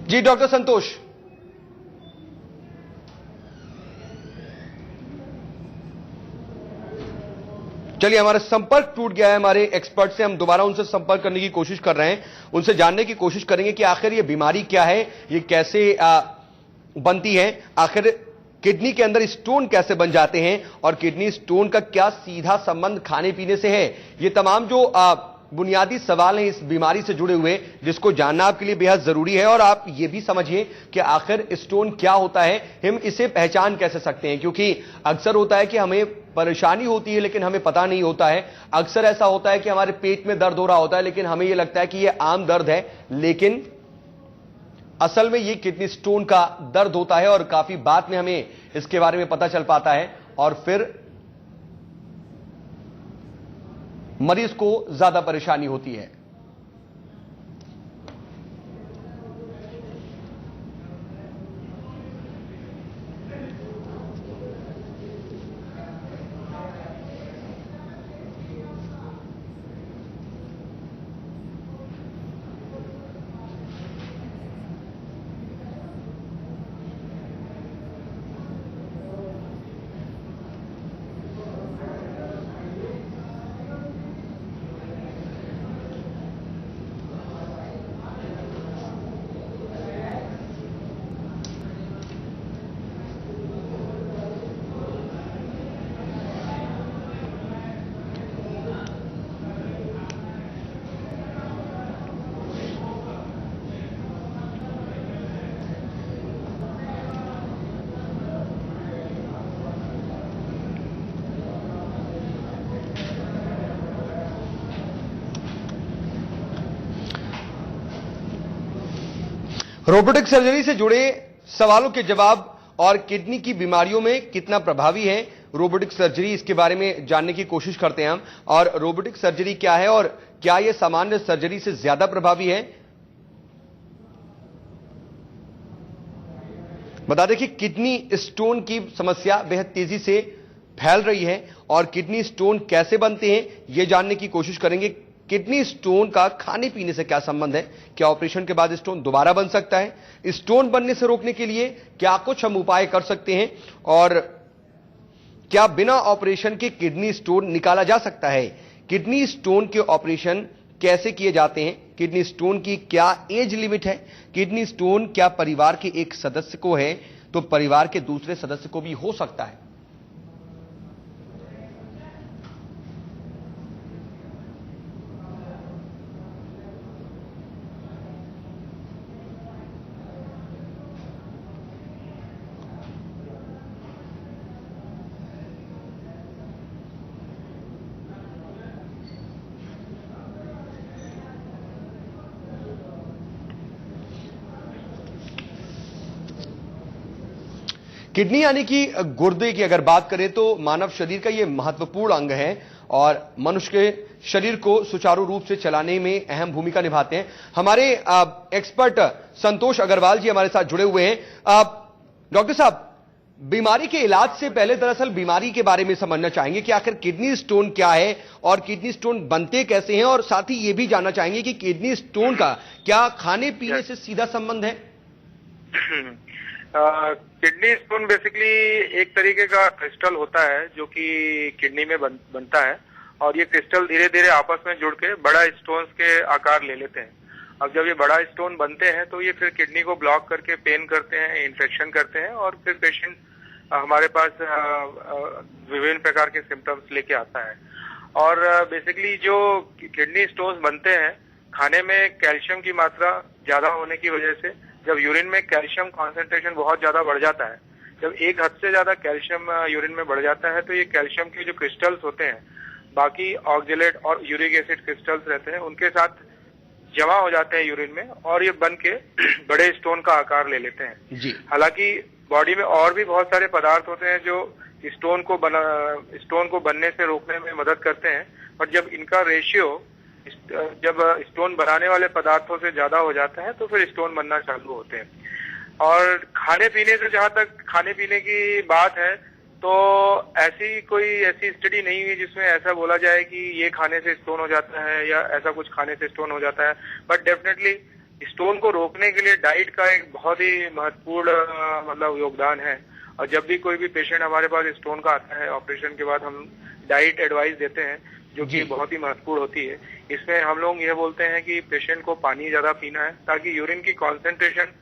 जी doctor संतोष। चलिए, हमारा संपर्क टूट गया है हमारे एक्सपर्ट से। हम दोबारा उनसे संपर्क करने की कोशिश कर रहे हैं, उनसे जानने की कोशिश करेंगे कि आखिर ये बीमारी क्या है, ये कैसे बनती है, आखिर किडनी के अंदर स्टोन कैसे बन जाते हैं और किडनी स्टोन का क्या सीधा संबंध खाने पीने से है। ये तमाम जो बुनियादी सवाल हैं इस बीमारी से जुड़े हुए, जिसको जानना आपके लिए बेहद जरूरी है। और आप ये भी समझिए कि आखिर स्टोन क्या होता है, हम इसे पहचान कैसे सकते हैं, क्योंकि अक्सर होता है कि हमें परेशानी होती है लेकिन हमें पता नहीं होता है। अक्सर ऐसा होता है कि हमारे पेट में दर्द हो रहा होता है लेकिन हमें यह लगता है कि यह आम दर्द है, लेकिन असल में यह किडनी स्टोन का दर्द होता है और काफी बाद में हमें इसके बारे में पता चल पाता है और फिर मरीज को ज्यादा परेशानी होती है। रोबोटिक सर्जरी से जुड़े सवालों के जवाब और किडनी की बीमारियों में कितना प्रभावी है रोबोटिक सर्जरी, इसके बारे में जानने की कोशिश करते हैं हम। और रोबोटिक सर्जरी क्या है और क्या यह सामान्य सर्जरी से ज्यादा प्रभावी है। बता दें कि किडनी स्टोन की समस्या बेहद तेजी से फैल रही है और किडनी स्टोन कैसे बनते हैं यह जानने की कोशिश करेंगे। किडनी स्टोन का खाने पीने से क्या संबंध है, क्या ऑपरेशन के बाद स्टोन दोबारा बन सकता है, स्टोन बनने से रोकने के लिए क्या कुछ हम उपाय कर सकते हैं और क्या बिना ऑपरेशन के किडनी स्टोन निकाला जा सकता है, किडनी स्टोन के ऑपरेशन कैसे किए जाते हैं, किडनी स्टोन की क्या एज लिमिट है, किडनी स्टोन क्या परिवार के एक सदस्य को है तो परिवार के दूसरे सदस्य को भी हो सकता है। किडनी यानी कि गुर्दे की अगर बात करें तो मानव शरीर का यह महत्वपूर्ण अंग है और मनुष्य के शरीर को सुचारू रूप से चलाने में अहम भूमिका निभाते हैं। हमारे एक्सपर्ट संतोष अग्रवाल जी हमारे साथ जुड़े हुए हैं। डॉक्टर साहब, बीमारी के इलाज से पहले दरअसल बीमारी के बारे में समझना चाहेंगे कि आखिर किडनी स्टोन क्या है और किडनी स्टोन बनते कैसे हैं, और साथ ही यह भी जानना चाहेंगे कि किडनी स्टोन का क्या खाने पीने से सीधा संबंध है। किडनी स्टोन बेसिकली एक तरीके का क्रिस्टल होता है जो कि किडनी में बनता है और ये क्रिस्टल धीरे धीरे आपस में जुड़ के बड़ा स्टोन्स के आकार ले लेते हैं। अब जब ये बड़ा स्टोन बनते हैं तो ये फिर किडनी को ब्लॉक करके पेन करते हैं, इन्फेक्शन करते हैं और फिर पेशेंट हमारे पास विभिन्न प्रकार के सिम्टम्स लेके आता है। और बेसिकली जो किडनी स्टोन्स बनते हैं, खाने में कैल्शियम की मात्रा ज्यादा होने की वजह से जब यूरिन में कैल्शियम कॉन्सेंट्रेशन बहुत ज्यादा बढ़ जाता है, जब एक हद से ज्यादा कैल्शियम यूरिन में बढ़ जाता है तो ये कैल्शियम के जो क्रिस्टल्स होते हैं, बाकी ऑक्जेलेट और यूरिक एसिड क्रिस्टल्स रहते हैं, उनके साथ जमा हो जाते हैं यूरिन में और ये बन के बड़े स्टोन का आकार ले लेते हैं। हालांकि बॉडी में और भी बहुत सारे पदार्थ होते हैं जो स्टोन को बनने से रोकने में मदद करते हैं, और जब इनका रेशियो जब स्टोन बनाने वाले पदार्थों से ज्यादा हो जाता है तो फिर स्टोन बनना चालू होते हैं। और खाने पीने से जहां तक खाने पीने की बात है तो ऐसी स्टडी नहीं हुई जिसमें ऐसा बोला जाए कि ये खाने से स्टोन हो जाता है या ऐसा कुछ खाने से स्टोन हो जाता है। बट डेफिनेटली स्टोन को रोकने के लिए डाइट का एक बहुत ही महत्वपूर्ण मतलब योगदान है। और जब भी कोई भी पेशेंट हमारे पास स्टोन का आता है, ऑपरेशन के बाद हम डाइट एडवाइस देते हैं, जो कि बहुत ही महत्वपूर्ण होती है। इसमें हम लोग ये बोलते हैं कि पेशेंट को पानी ज्यादा पीना है, ताकि यूरिन की कॉन्सेंट्रेशन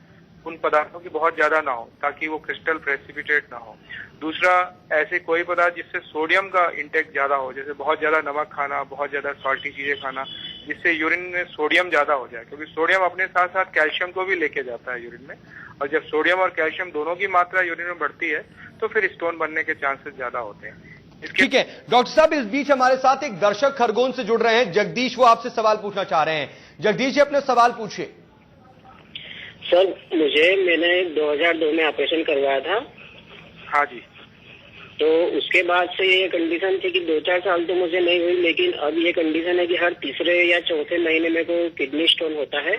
उन पदार्थों की बहुत ज्यादा ना हो, ताकि वो क्रिस्टल प्रेसिपिटेट ना हो। दूसरा, ऐसे कोई पदार्थ जिससे सोडियम का इंटेक ज्यादा हो, जैसे बहुत ज्यादा नमक खाना, बहुत ज्यादा सॉल्टी चीजें खाना, जिससे यूरिन में सोडियम ज्यादा हो जाए, क्योंकि सोडियम अपने साथ साथ कैल्शियम को भी लेके जाता है यूरिन में। और जब सोडियम और कैल्शियम दोनों की मात्रा यूरिन में बढ़ती है, तो फिर स्टोन बनने के चांसेस ज्यादा होते हैं। ठीक है डॉक्टर साहब, इस बीच हमारे साथ एक दर्शक खरगोन से जुड़ रहे हैं, जगदीश। वो आपसे सवाल पूछना चाह रहे हैं। जगदीश जी, अपने सवाल पूछिए। सर, मैंने 2002 में ऑपरेशन करवाया था। हाँ जी। तो उसके बाद से ये कंडीशन थी कि 2-4 साल तो मुझे नहीं हुई, लेकिन अब ये कंडीशन है कि हर तीसरे या चौथे महीने मेरे को किडनी स्टोन होता है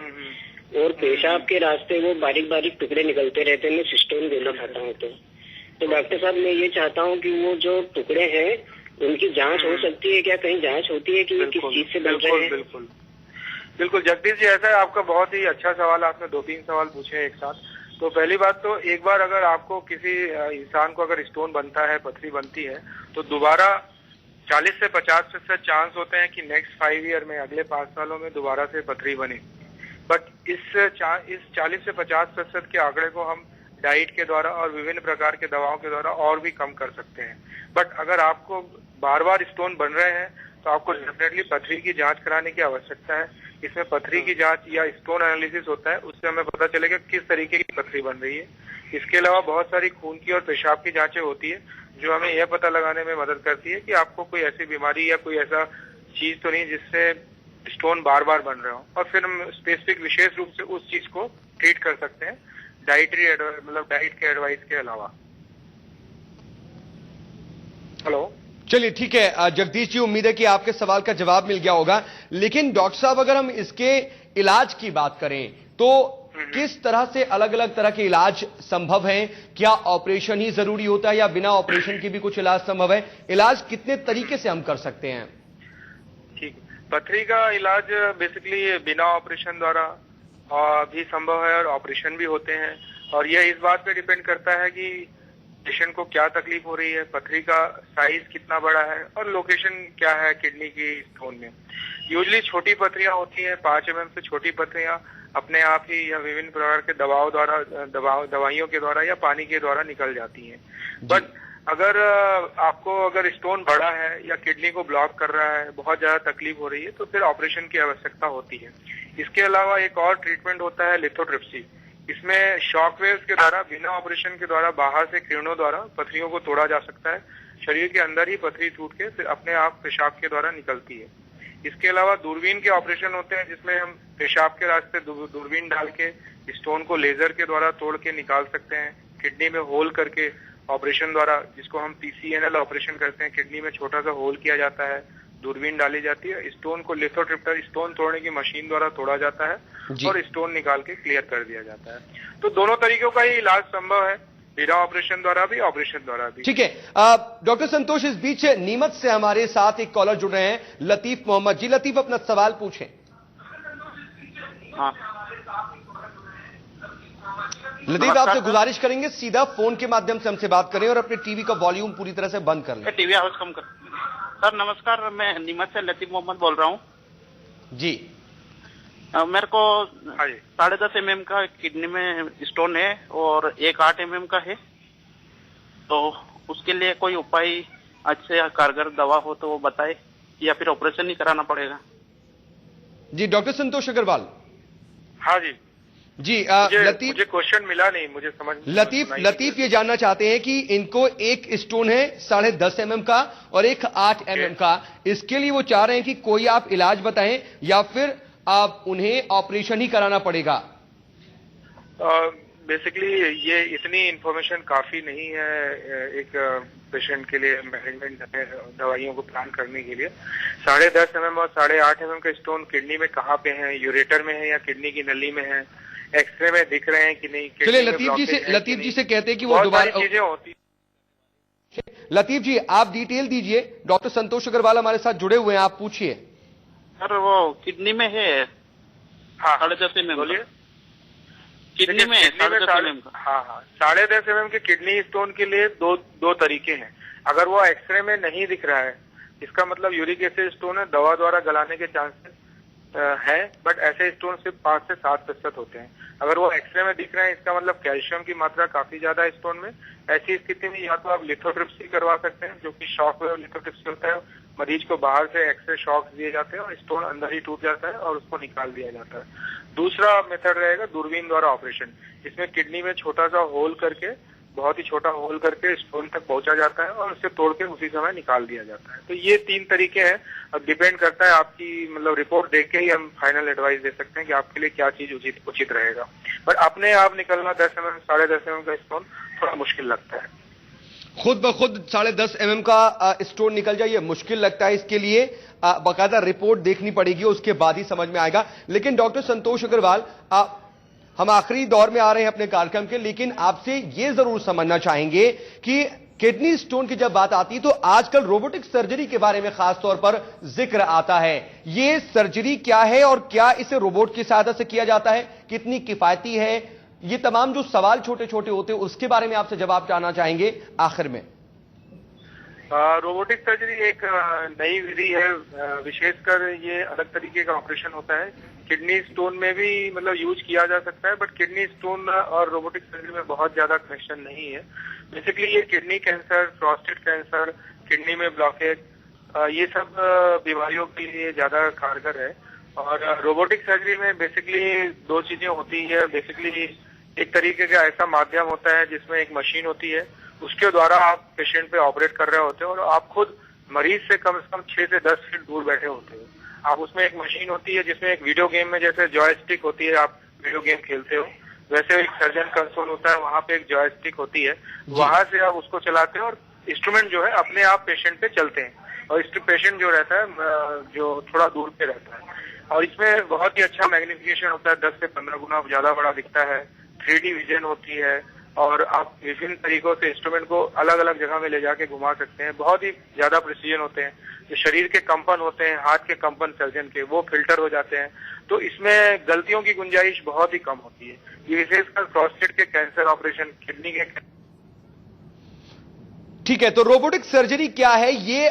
और पेशाब के रास्ते वो बारीक बारीक टुकड़े निकलते रहते हैं। मैं सिस्टोन देना चाहता हूँ। तो डॉक्टर साहब, मैं ये चाहता हूँ कि वो जो टुकड़े हैं उनकी जांच हो सकती है क्या? कहीं जांच होती है कि किस चीज से बन रहे हैं? बिल्कुल बिल्कुल जगदीश जी, ऐसा है, आपका बहुत ही अच्छा सवाल। आपने 2-3 सवाल पूछे हैं एक साथ। तो पहली बात तो, एक बार अगर आपको किसी इंसान को अगर स्टोन बनता है, पथरी बनती है, तो दोबारा 40 से 50% चांस होते हैं कि नेक्स्ट 5 ईयर में, अगले 5 सालों में दोबारा से पथरी बने। बट इस 40 से 50% के आंकड़े को हम डाइट के द्वारा और विभिन्न प्रकार के दवाओं के द्वारा और भी कम कर सकते हैं। बट अगर आपको बार बार स्टोन बन रहे हैं, तो आपको डेफिनेटली पथरी की जांच कराने की आवश्यकता है। इसमें पथरी की जांच या स्टोन एनालिसिस होता है, उससे हमें पता चलेगा किस तरीके की पथरी बन रही है। इसके अलावा बहुत सारी खून की और पेशाब की जांचें होती है, जो हमें यह पता लगाने में मदद करती है कि आपको कोई ऐसी बीमारी या कोई ऐसा चीज तो नहीं जिससे स्टोन बार बार बन रहे हो। और फिर हम स्पेसिफिक विशेष रूप से उस चीज को ट्रीट कर सकते हैं, डाइटरी मतलब डाइट के एडवाइस के अलावा। हेलो, चलिए ठीक है जगदीश जी, उम्मीद है कि आपके सवाल का जवाब मिल गया होगा। लेकिन डॉक्टर साहब, अगर हम इसके इलाज की बात करें तो किस तरह से अलग अलग तरह के इलाज संभव हैं? क्या ऑपरेशन ही जरूरी होता है या बिना ऑपरेशन के भी कुछ इलाज संभव है? इलाज कितने तरीके से हम कर सकते हैं? ठीक, पथरी का इलाज बेसिकली बिना ऑपरेशन द्वारा भी संभव है और ऑपरेशन भी होते हैं। और यह इस बात पे डिपेंड करता है कि पेशेंट को क्या तकलीफ हो रही है, पथरी का साइज कितना बड़ा है और लोकेशन क्या है किडनी की स्टोन में। यूजली छोटी पथरियां होती हैं, 5 mm से छोटी पथरियां अपने आप ही या विभिन्न प्रकार के दवाइयों के द्वारा या पानी के द्वारा निकल जाती हैं। बट अगर अगर स्टोन बड़ा है या किडनी को ब्लॉक कर रहा है, बहुत ज्यादा तकलीफ हो रही है, तो फिर ऑपरेशन की आवश्यकता होती है। इसके अलावा एक और ट्रीटमेंट होता है लिथोट्रिप्सी। इसमें शॉक वेव्स के द्वारा, बिना ऑपरेशन के द्वारा, बाहर से किरणों द्वारा पथरियों को तोड़ा जा सकता है। शरीर के अंदर ही पथरी टूट के फिर अपने आप पेशाब के द्वारा निकलती है। इसके अलावा दूरबीन के ऑपरेशन होते हैं, जिसमें हम पेशाब के रास्ते दूरबीन डाल के स्टोन को लेजर के द्वारा तोड़ के निकाल सकते हैं। किडनी में होल करके ऑपरेशन द्वारा, जिसको हम PCNL ऑपरेशन करते हैं, किडनी में छोटा सा होल किया जाता है, दूरबीन डाली जाती है, स्टोन को लिथोट्रिप्टर स्टोन तोड़ने की मशीन द्वारा तोड़ा जाता है और स्टोन निकाल के क्लियर कर दिया जाता है। तो दोनों तरीकों का ही इलाज संभव है, बिना ऑपरेशन द्वारा भी, ऑपरेशन द्वारा भी। ठीक है डॉक्टर संतोष, इस बीच नीमच से हमारे साथ एक कॉलर जुड़ रहे हैं, लतीफ मोहम्मद जी। लतीफ, अपना सवाल पूछें। हाँ। लतीफ, आपसे गुजारिश करेंगे सीधा फोन के माध्यम से हमसे बात करें और अपने टीवी का वॉल्यूम पूरी तरह से बंद कर लें। टीवी आवाज कम कर। सर नमस्कार, मैं नीमच से लतीफ मोहम्मद बोल रहा हूँ जी। मेरे को 10.5 mm का किडनी में स्टोन है और एक 8 mm का है। तो उसके लिए कोई उपाय अच्छे कारगर दवा हो तो वो बताए, या फिर ऑपरेशन ही कराना पड़ेगा? जी डॉक्टर संतोष अग्रवाल। हाँ जी जी लतीफ, मुझे क्वेश्चन मिला नहीं, मुझे समझ लतीफ ये जानना चाहते हैं कि इनको एक स्टोन है 10.5 mm का और एक 8 mm का। इसके लिए वो चाह रहे हैं कि कोई आप इलाज बताएं या फिर आप उन्हें ऑपरेशन ही कराना पड़ेगा। बेसिकली ये इतनी इंफॉर्मेशन काफी नहीं है एक पेशेंट के लिए, मैनेजमेंट दवाइयों को प्लान करने के लिए। 10.5 mm और 8.5 mm का स्टोन किडनी में कहाँ पे है, यूरेटर में है या किडनी की नली में है, एक्सरे में दिख रहे हैं कि नहीं? चलिए लतीफ जी से कहते हैं कि वो दोबारा चीजें होती। लतीफ जी, आप डिटेल दीजिए। डॉक्टर संतोष अग्रवाल हमारे साथ जुड़े हुए हैं, आप पूछिए। सर वो किडनी में है हाँ 10.5 mm। बोलिए। किडनी में 10.5 mm का। हाँ 10.5 mm के किडनी स्टोन के लिए दो तरीके हैं। अगर वो एक्सरे में नहीं दिख रहा है, इसका मतलब यूरिक एसिड स्टोन है, दवा द्वारा गलाने के चांसेस है, बट ऐसे स्टोन सिर्फ 5 से 7% होते हैं। अगर वो एक्सरे में दिख रहे हैं, इसका मतलब कैल्शियम की मात्रा काफी ज्यादा है स्टोन में। ऐसी स्थिति में या तो आप लिथोट्रिप्सी करवा सकते हैं, जो कि शॉक वेव लिथोट्रिप्सी होता है। मरीज को बाहर से एक्सरे शॉक दिए जाते हैं और स्टोन अंदर ही टूट जाता है और उसको निकाल दिया जाता है। दूसरा मेथड रहेगा दूरबीन द्वारा ऑपरेशन। इसमें किडनी में छोटा सा होल करके, बहुत ही छोटा होल करके स्टोन तक पहुंचा जाता है और उसे तोड़ के उसी समय निकाल दिया जाता है। तो ये 3 तरीके हैं। अब डिपेंड करता है आपकी मतलब रिपोर्ट देख के ही हम फाइनल एडवाइस दे सकते हैं कि आपके लिए क्या चीज उचित रहेगा। बट अपने आप निकलना 10 mm 10.5 mm का स्टोन थोड़ा मुश्किल लगता है। खुद ब खुद 10.5 mm का स्टोन निकल जाए, मुश्किल लगता है। इसके लिए बाकायदा रिपोर्ट देखनी पड़ेगी, उसके बाद ही समझ में आएगा। लेकिन डॉक्टर संतोष अग्रवाल, हम आखिरी दौर में आ रहे हैं अपने कार्यक्रम के, लेकिन आपसे यह जरूर समझना चाहेंगे कि किडनी स्टोन की जब बात आती है तो आजकल रोबोटिक सर्जरी के बारे में खास तौर पर जिक्र आता है। यह सर्जरी क्या है और क्या इसे रोबोट की सहायता से किया जाता है, कितनी किफायती है, ये तमाम जो सवाल छोटे छोटे होते हैं उसके बारे में आपसे जवाब जानना चाहेंगे आखिर में। रोबोटिक सर्जरी एक नई विधि है। विशेषकर ये अलग तरीके का ऑपरेशन होता है। किडनी स्टोन में भी मतलब यूज किया जा सकता है, बट किडनी स्टोन और रोबोटिक सर्जरी में बहुत ज्यादा कनेक्शन नहीं है। बेसिकली ये kidney cancer, prostate cancer, kidney में ब्लॉकेज, ये सब बीमारियों के लिए ज्यादा कारगर है। और रोबोटिक सर्जरी में बेसिकली 2 चीजें होती है। बेसिकली एक तरीके का ऐसा माध्यम होता है जिसमें एक मशीन होती है, उसके द्वारा आप पेशेंट पे ऑपरेट कर रहे होते हो और आप खुद मरीज से कम 6 से 10 फीट दूर बैठे होते हो। आप उसमें एक मशीन होती है जिसमें एक वीडियो गेम में जैसे जॉयस्टिक होती है, आप वीडियो गेम खेलते हो, वैसे एक सर्जन कंसोल होता है, वहां पे एक जॉयस्टिक होती है, वहां से आप उसको चलाते हो और इंस्ट्रूमेंट जो है अपने आप पेशेंट पे चलते हैं और इस पेशेंट जो रहता है जो थोड़ा दूर पे रहता है। और इसमें बहुत ही अच्छा मैग्निफिकेशन होता है, 10 से 15 गुना ज्यादा बड़ा दिखता है, 3D विजन होती है और आप विभिन्न तरीकों से इंस्ट्रूमेंट को अलग अलग जगह में ले जाके घुमा सकते हैं। बहुत ही ज्यादा प्रिसीजन होते हैं। जो शरीर के कंपन होते हैं, हाथ के कंपन सर्जन के, वो फिल्टर हो जाते हैं, तो इसमें गलतियों की गुंजाइश बहुत ही कम होती है। ये विशेषकर प्रोस्टेट के कैंसर ऑपरेशन, किडनी के। ठीक है, तो रोबोटिक सर्जरी क्या है ये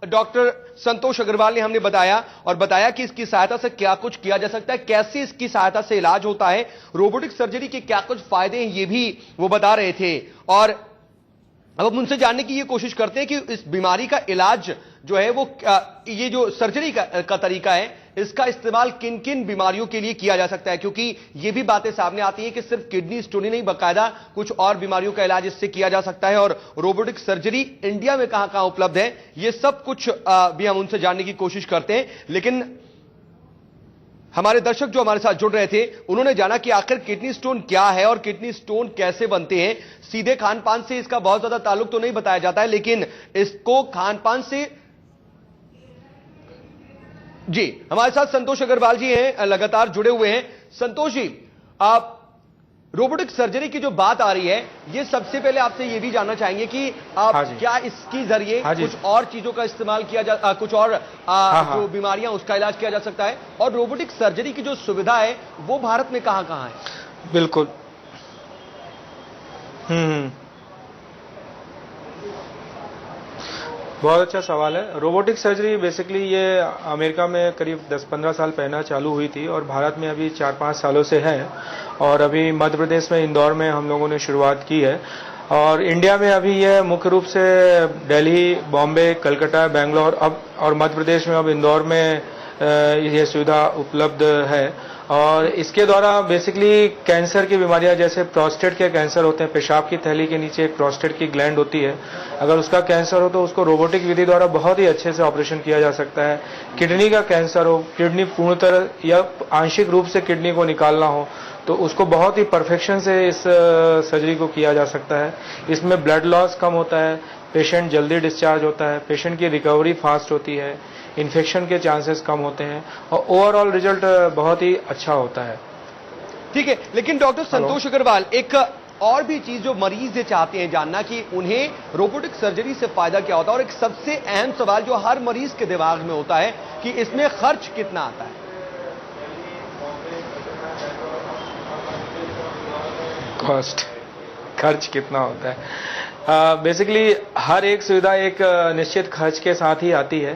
डॉक्टर संतोष अग्रवाल ने हमने बताया कि इसकी सहायता से क्या कुछ किया जा सकता है, कैसे इसकी सहायता से इलाज होता है, रोबोटिक सर्जरी के क्या कुछ फायदे हैं ये भी वो बता रहे थे। और अब हम उनसे जानने की ये कोशिश करते हैं कि इस बीमारी का इलाज जो है वो ये जो सर्जरी का तरीका है इसका इस्तेमाल किन किन बीमारियों के लिए किया जा सकता है, क्योंकि ये भी बातें सामने आती हैं कि सिर्फ किडनी स्टोन ही नहीं, बाकायदा कुछ और बीमारियों का इलाज इससे किया जा सकता है। और रोबोटिक सर्जरी इंडिया में कहां कहां उपलब्ध है, ये सब कुछ भी हम उनसे जानने की कोशिश करते हैं। लेकिन हमारे दर्शक जो हमारे साथ जुड़ रहे थे उन्होंने जाना कि आखिर किडनी स्टोन क्या है और किडनी स्टोन कैसे बनते हैं। सीधे खान पान से इसका बहुत ज्यादा ताल्लुक तो नहीं बताया जाता है, लेकिन इसको खान पान से जी हमारे साथ संतोष अग्रवाल जी हैं, लगातार जुड़े हुए हैं। संतोष जी, आप रोबोटिक सर्जरी की जो बात आ रही है, ये सबसे पहले आपसे ये भी जानना चाहेंगे कि आप क्या इसकी जरिए कुछ और चीजों का इस्तेमाल किया जा कुछ और जो बीमारियां उसका इलाज किया जा सकता है, और रोबोटिक सर्जरी की जो सुविधा है वो भारत में कहां कहां है? बिल्कुल। बहुत अच्छा सवाल है। रोबोटिक सर्जरी बेसिकली ये अमेरिका में करीब 10-15 साल पहले चालू हुई थी और भारत में अभी 4-5 सालों से है, और अभी मध्य प्रदेश में इंदौर में हम लोगों ने शुरुआत की है। और इंडिया में अभी ये मुख्य रूप से दिल्ली, बॉम्बे, कलकत्ता, बेंगलोर अब और मध्य प्रदेश में अब इंदौर में ये सुविधा उपलब्ध है। और इसके द्वारा बेसिकली कैंसर की बीमारियां जैसे प्रोस्टेट के कैंसर होते हैं, पेशाब की थैली के नीचे एक प्रोस्टेट की ग्लैंड होती है, अगर उसका कैंसर हो तो उसको रोबोटिक विधि द्वारा बहुत ही अच्छे से ऑपरेशन किया जा सकता है। किडनी का कैंसर हो, किडनी पूर्ण तरह या आंशिक रूप से किडनी को निकालना हो तो उसको बहुत ही परफेक्शन से इस सर्जरी को किया जा सकता है। इसमें ब्लड लॉस कम होता है, पेशेंट जल्दी डिस्चार्ज होता है, पेशेंट की रिकवरी फास्ट होती है, इन्फेक्शन के चांसेस कम होते हैं और ओवरऑल रिजल्ट बहुत ही अच्छा होता है। ठीक है, लेकिन डॉक्टर संतोष अग्रवाल, एक और भी चीज जो मरीज ये चाहते हैं जानना कि उन्हें रोबोटिक सर्जरी से फायदा क्या होता है, और एक सबसे अहम सवाल जो हर मरीज के दिमाग में होता है कि इसमें खर्च कितना आता है। कॉस्ट, खर्च कितना होता है? बेसिकली हर एक सुविधा एक निश्चित खर्च के साथ ही आती है।